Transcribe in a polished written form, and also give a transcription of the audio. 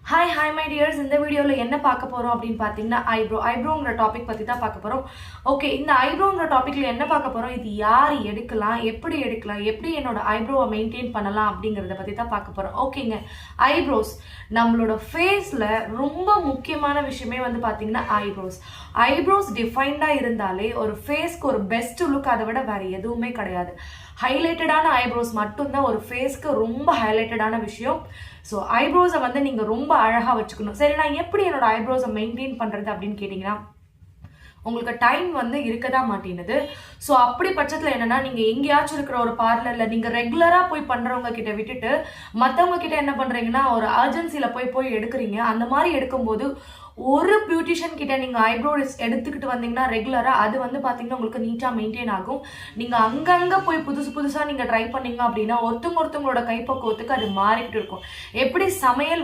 Hi my dears. இந்த வீடியோல என்ன பார்க்க போறோம் அப்படின்னு பாத்தீங்கன்னா ஐப்ரோங்கிற டாபிக் பத்தி தான் பார்க்க போறோம். ஓகே, இந்த ஐப்ரோங்கிற டாபிக்ல என்ன பார்க்க போறோம், இது யார் எடுக்கலாம், எப்படி என்னோட ஐப்ரோவை மெயின்டைன் பண்ணலாம் அப்படிங்கறத பத்தி தான் பார்க்க போறோம். ஓகேங்க, ஐப்ரோஸ் நம்மளோட ஃபேஸ்ல ரொம்ப முக்கியமான விஷயமே வந்து பாத்தீங்கன்னா ஐப்ரோஸ் டிஃபைன்டா இருந்தாலே ஒரு ஃபேஸ்க்கு ஒரு பெஸ்ட் லுக் அதை விட வேற எதுவுமே கிடையாது. ஹைலைட்டடான ஐப்ரோஸ் மட்டும்தான் ஒரு ஃபேஸ்க்கு ரொம்ப ஹைலைட்டடான விஷயம். ஸோ ஐப்ரோஸை வந்து நீங்கள் ரொம்ப அழகாக வச்சுக்கணும். சரி, நான் எப்படி என்னோட ஐப்ரோஸை மெயின்டைன் பண்ணுறது அப்படின்னு கேட்டிங்கன்னா, உங்களுக்கு டைம் வந்து இருக்க தான் மாட்டேங்குது. ஸோ அப்படி பட்சத்தில் என்னன்னா, நீங்கள் எங்கேயாச்சும் இருக்கிற ஒரு பார்லரில் நீங்கள் ரெகுலராக போய் பண்ணுறவங்க கிட்ட விட்டுட்டு மற்றவங்க கிட்ட என்ன பண்ணுறீங்கன்னா, ஒரு அர்ஜென்சியில் போய் எடுக்கிறீங்க. அந்த மாதிரி எடுக்கும்போது ஒரு பியூட்டிஷியன் கிட்ட நீங்கள் ஐப்ரோஸ் எடுத்துக்கிட்டு வந்தீங்கன்னா ரெகுலராக அது வந்து பார்த்தீங்கன்னா உங்களுக்கு நீட்டாக மெயின்டைன் ஆகும். நீங்கள் அங்கங்கே போய் புதுசாக நீங்கள் ட்ரை பண்ணீங்க அப்படின்னா ஒருத்தவங்களோட கைப்பக்குவத்துக்கு அது மாறிக்கிட்டு இருக்கும். எப்படி சமையல்